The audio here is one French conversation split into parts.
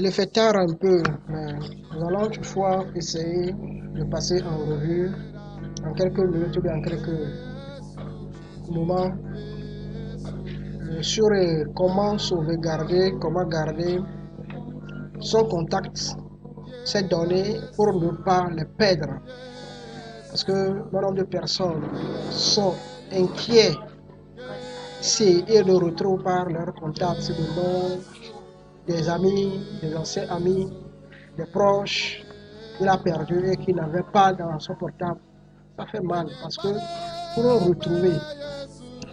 Il est fait tard un peu, mais nous allons toutefois essayer de passer en revue en quelques minutes ou bien en quelques moments sur comment sauvegarder, comment garder son contact, ses données pour ne pas les perdre. Parce que bon nombre de personnes sont inquiets si ils ne retrouvent pas leurs contacts, le nom des amis, des anciens amis, des proches qu'il a perdu et qu'il n'avait pas dans son portable. Ça fait mal parce que pour retrouver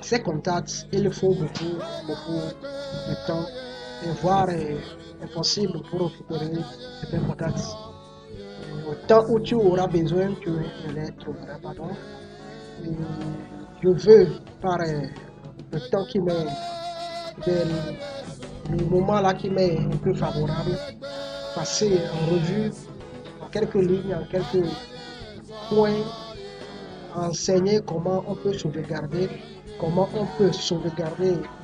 ces contacts, il faut beaucoup de temps et voire impossible pour récupérer ces contacts. Au temps où tu auras besoin, tu ne les trouveras pas. Donc, je veux, par le temps qui m'est, le moment là qui m'est un peu favorable, passer en revue en quelques lignes, en quelques points, enseigner comment on peut sauvegarder,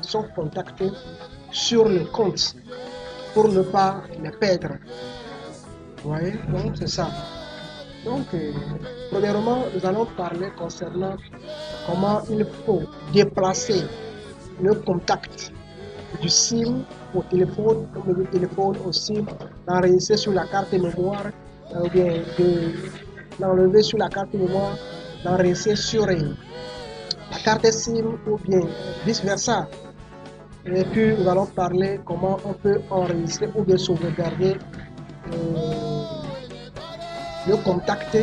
son contact sur le compte pour ne pas les perdre. Vous voyez, donc c'est ça. Donc, premièrement, nous allons parler concernant comment il faut déplacer le contact du SIM au téléphone, comme du téléphone au SIM, l'enregistrer sur la carte mémoire, ou bien l'enlever sur la carte mémoire, l'enregistrer sur la carte SIM, ou bien vice-versa. Et puis, nous allons parler comment on peut enregistrer ou bien sauvegarder le contact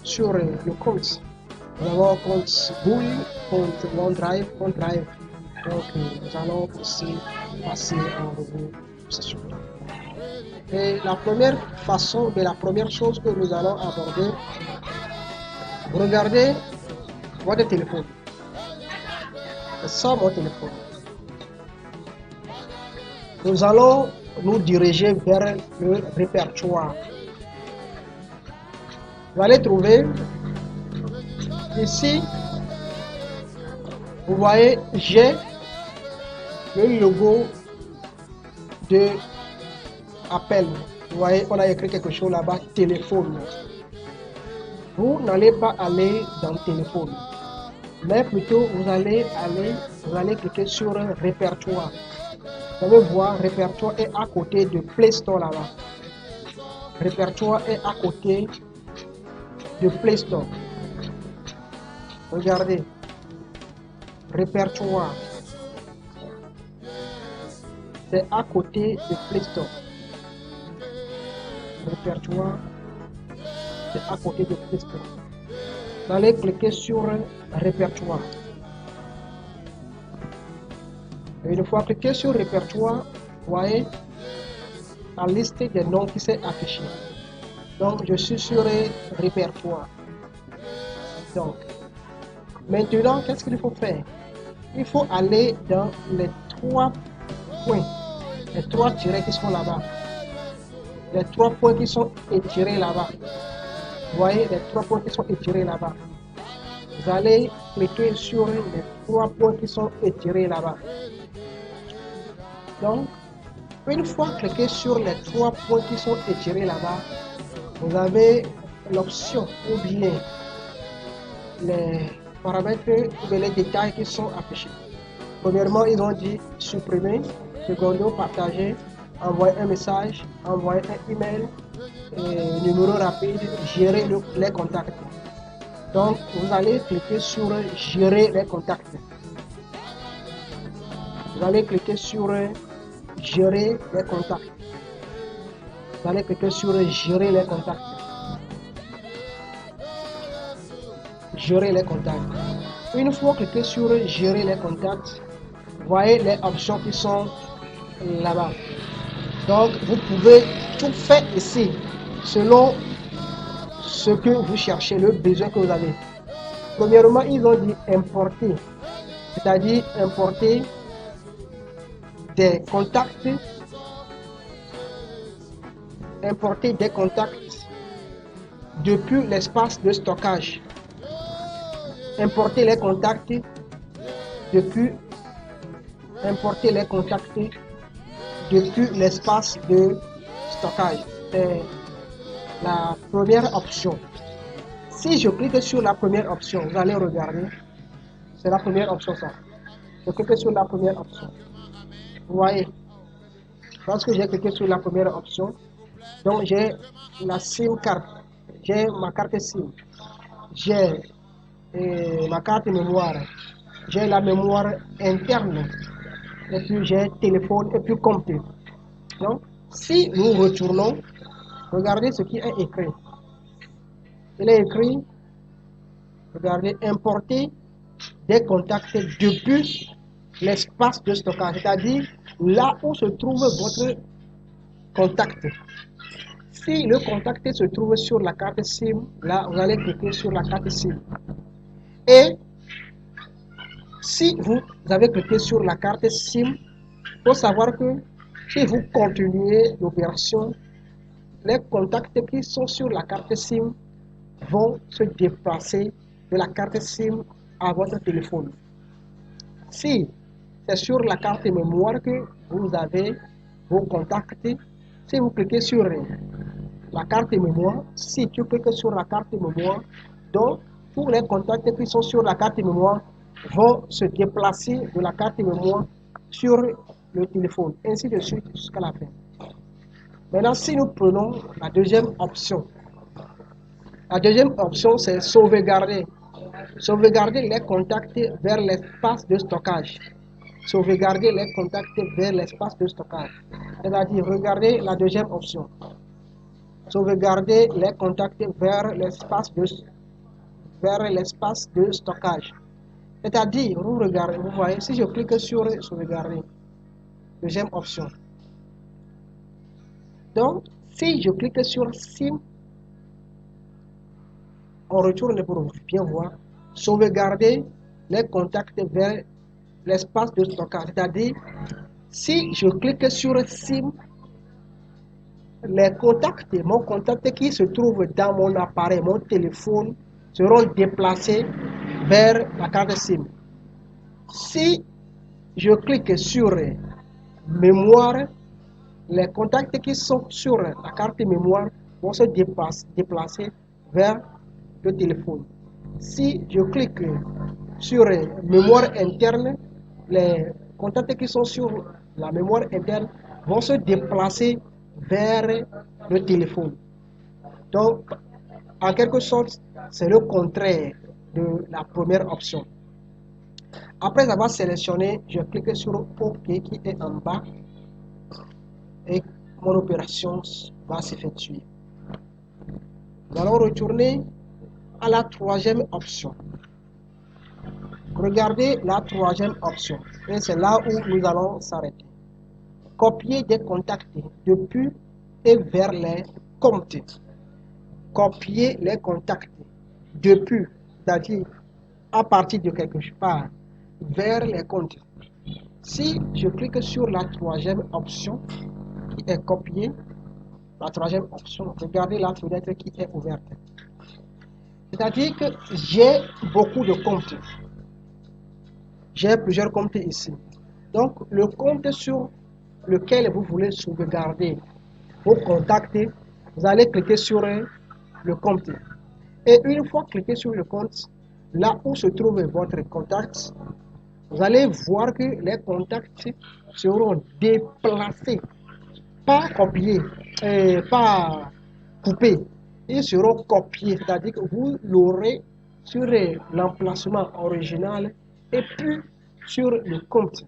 sur le compte. Nous avons compte Google, compte OneDrive, OneDrive. Donc, nous allons aussi passer en revue ce sujet. Et la première chose que nous allons aborder, regardez votre téléphone. C'est ça mon téléphone. Nous allons nous diriger vers le répertoire. Vous allez trouver ici, vous voyez, j'ai le logo de Apple. Vous voyez, on a écrit quelque chose là-bas, téléphone. Vous n'allez pas aller dans téléphone, mais plutôt vous allez cliquer sur répertoire. Vous allez voir, répertoire est à côté de Play Store là-bas. Répertoire est à côté de Play Store. Regardez, répertoire, c'est à côté de Play Store. Répertoire, c'est à côté de Play Store. Vous allez cliquer sur répertoire. Et une fois cliqué sur répertoire, vous voyez la liste des noms qui s'est affichée. Donc, je suis sur répertoire. Donc, maintenant, qu'est-ce qu'il faut faire? Il faut aller dans les trois points, les trois tirets qui sont là-bas. Les trois points qui sont étirés là-bas. Vous voyez les trois points qui sont étirés là-bas. Vous allez cliquer sur les trois points qui sont étirés là-bas. Donc, une fois cliqué sur les trois points qui sont étirés là-bas, vous avez l'option ou bien les paramètres ou bien les détails qui sont affichés. Premièrement, ils ont dit supprimer. Secondo, partager. Envoyer un message. Envoyer un email. Numéro rapide. Gérer les contacts. Donc, vous allez cliquer sur gérer les contacts. Vous allez cliquer sur gérer les contacts. Vous allez cliquer sur gérer les contacts. Gérer les contacts. Une fois cliqué sur gérer les contacts, vous voyez les options qui sont là-bas. Donc, vous pouvez tout faire ici selon ce que vous cherchez, le besoin que vous avez. Premièrement, ils ont dit importer, c'est-à-dire importer des contacts, depuis l'espace de stockage. Importer les contacts depuis l'espace de stockage. C'est la première option. Si je clique sur la première option, vous allez regarder. C'est la première option ça. Je clique sur la première option. Vous voyez, lorsque j'ai cliqué sur la première option, donc j'ai la SIM carte. J'ai ma carte SIM. J'ai ma carte mémoire. J'ai la mémoire interne. Et puis j'ai téléphone et puis compte. Donc, si nous retournons, regardez ce qui est écrit. Il est écrit, regardez, importer des contacts depuis l'espace de stockage, c'est-à-dire là où se trouve votre contact. Si le contact se trouve sur la carte SIM, là, vous allez cliquer sur la carte SIM. Et si vous avez cliqué sur la carte SIM, il faut savoir que si vous continuez l'opération, les contacts qui sont sur la carte SIM vont se déplacer de la carte SIM à votre téléphone. Si c'est sur la carte mémoire que vous avez vos contacts, si vous cliquez sur la carte mémoire, si tu cliques sur la carte mémoire, donc tous les contacts qui sont sur la carte mémoire vont se déplacer de la carte mémoire sur le téléphone, ainsi de suite jusqu'à la fin. Maintenant, si nous prenons la deuxième option, c'est sauvegarder. Sauvegarder les contacts vers l'espace de stockage. Sauvegarder les contacts vers l'espace de stockage. C'est-à-dire, regardez la deuxième option. Sauvegarder les contacts vers l'espace de stockage. C'est-à-dire, vous regardez, vous voyez, si je clique sur sauvegarder, deuxième option. Donc, si je clique sur SIM, on retourne pour bien voir, sauvegarder les contacts vers l'espace de stockage. C'est-à-dire, si je clique sur SIM, les contacts, mon contact qui se trouve dans mon appareil, mon téléphone, seront déplacés vers la carte SIM. Si je clique sur mémoire, les contacts qui sont sur la carte mémoire vont se déplacer vers le téléphone. Si je clique sur mémoire interne, les contacts qui sont sur la mémoire interne vont se déplacer vers le téléphone. Donc, en quelque sorte, c'est le contraire de la première option. Après avoir sélectionné, je clique sur OK qui est en bas et mon opération va s'effectuer. Nous allons retourner à la troisième option. Regardez la troisième option et c'est là où nous allons s'arrêter. Copier des contacts depuis et vers les comptes. Copier les contacts depuis, c'est-à-dire à partir de quelque part, vers les comptes. Si je clique sur la troisième option qui est copier, la troisième option, regardez la fenêtre qui est ouverte. C'est-à-dire que j'ai beaucoup de comptes. J'ai plusieurs comptes ici. Donc, le compte sur lequel vous voulez sauvegarder vos contacts, vous allez cliquer sur le compte. Et une fois cliqué sur le compte, là où se trouve votre contact, vous allez voir que les contacts seront déplacés, pas copiés, pas coupés. Ils seront copiés, c'est-à-dire que vous l'aurez sur l'emplacement original et puis sur le compte.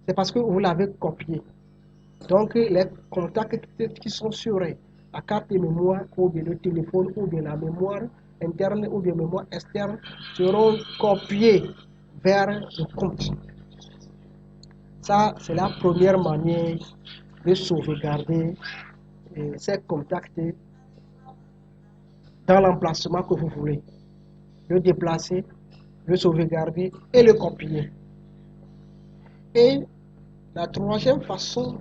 C'est parce que vous l'avez copié. Donc, les contacts qui sont sur la carte de mémoire ou bien le téléphone ou bien la mémoire interne ou bien mémoire externe seront copiés vers le compte. Ça, c'est la première manière de sauvegarder ces contacts dans l'emplacement que vous voulez. Le déplacer, le sauvegarder et le copier. Et la troisième façon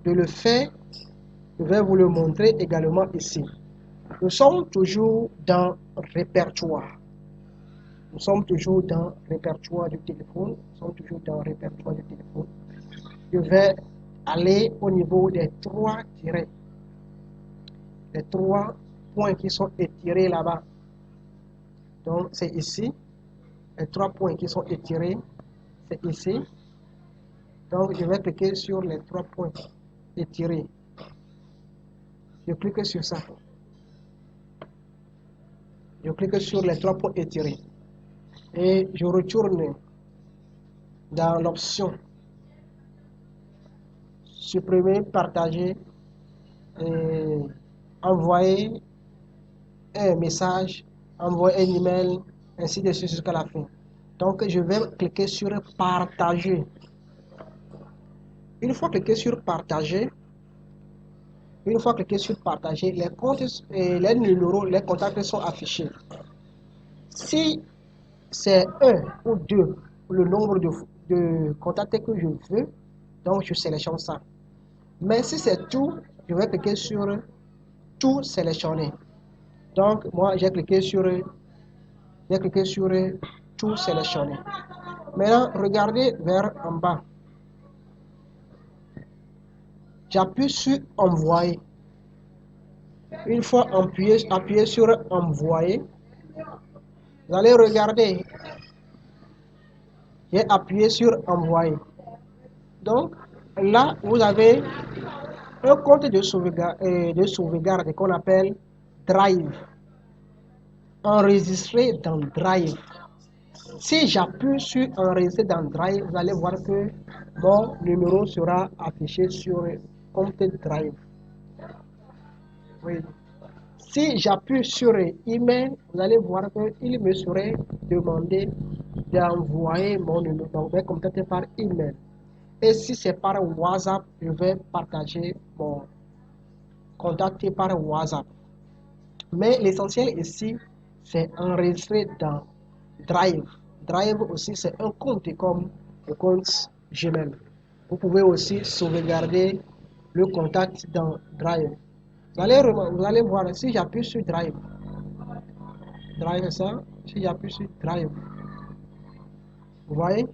de le faire, je vais vous le montrer également ici. Nous sommes toujours dans répertoire. Nous sommes toujours dans répertoire du téléphone. Nous sommes toujours dans répertoire du téléphone. Je vais aller au niveau des 3 tirets. Les 3 points qui sont étirés là-bas. Donc, c'est ici. Les 3 points qui sont étirés, c'est ici. Donc, je vais cliquer sur les 3 points étirés. Je clique sur ça. Je clique sur les 3 points étirés. Et je retourne dans l'option supprimer, partager et envoyer un message, envoyer un email, ainsi de suite jusqu'à la fin. Donc, je vais cliquer sur partager. Une fois cliqué sur partager, les comptes et les numéros, les contacts sont affichés. Si c'est 1 ou 2 le nombre de contacts que je veux, donc je sélectionne ça. Mais si c'est tout, je vais cliquer sur tout sélectionner. Donc moi j'ai cliqué sur tout sélectionner. Maintenant regardez vers en bas. J'appuie sur envoyer. Une fois appuyé sur envoyer, vous allez regarder. J'ai appuyé sur envoyer. Donc là, vous avez un compte de sauvegarde qu'on appelle Drive. Enregistré dans Drive. Si j'appuie sur enregistrer dans Drive, vous allez voir que mon numéro sera affiché sur le compte Drive. Oui. Si j'appuie sur email, vous allez voir qu'il me serait demandé d'envoyer mon numéro. Donc, je vais contacter par email. Et si c'est par WhatsApp, je vais partager mon contact par WhatsApp. Mais l'essentiel ici, c'est enregistrer dans Drive. Drive aussi, c'est un compte comme le compte Gmail. Vous pouvez aussi sauvegarder le contact dans Drive. Vous allez voir, si j'appuie sur Drive, ça, si j'appuie sur Drive, vous voyez?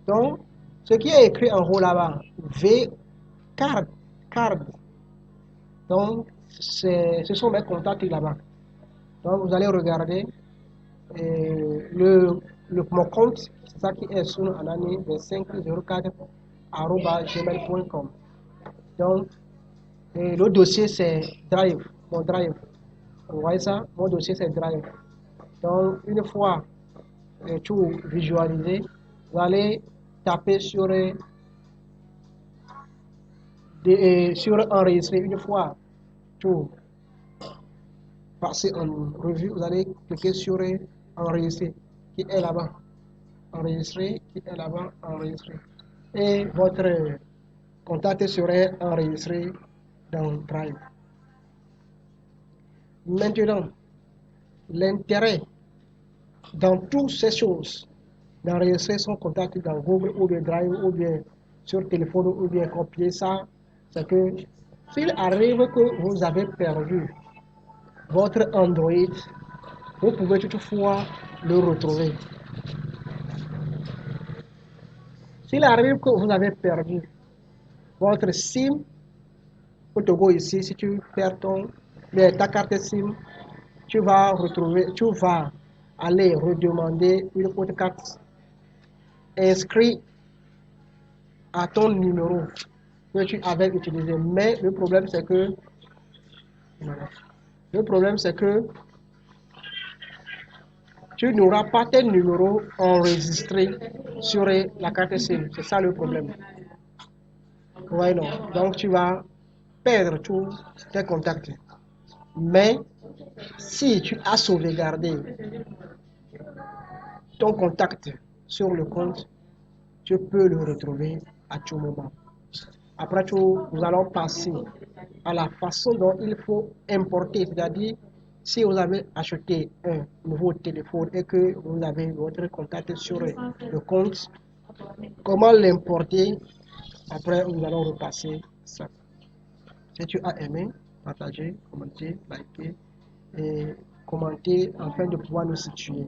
Donc, ce qui est écrit en haut là-bas, card. Donc, ce sont mes contacts là-bas. Donc, vous allez regarder mon compte, c'est ça qui est sur en année 2504@gmail.com. Donc, le dossier c'est Drive, mon Drive. Vous voyez ça? Mon dossier c'est Drive. Donc, une fois tout visualisé, vous allez taper sur enregistrer. Une fois tout passé en revue, vous allez cliquer sur enregistrer qui est là-bas. Enregistrer qui est là-bas, enregistrer. Et votre contact serait enregistré dans Drive. Maintenant, l'intérêt dans toutes ces choses, d'enregistrer son contact dans Google ou bien Drive ou bien sur téléphone ou bien copier ça, c'est que s'il arrive que vous avez perdu votre Android, vous pouvez toutefois le retrouver. S'il arrive que vous avez perdu votre SIM, au Togo ici, si tu perds ta carte SIM, tu vas aller redemander une autre carte inscrite à ton numéro que tu avais utilisé. Mais le problème c'est que tu n'auras pas tes numéros enregistrés sur la carte SIM. C'est ça le problème. Ouais, non. Donc tu vas perdre tous tes contacts. Mais si tu as sauvegardé ton contact sur le compte, tu peux le retrouver à tout moment. Après tout, nous allons passer à la façon dont il faut importer, c'est-à-dire si vous avez acheté un nouveau téléphone et que vous avez votre contact sur le compte, comment l'importer. Après, nous allons repasser ça. Si tu as aimé, partagez, commentez, likez et commentez afin de pouvoir nous situer.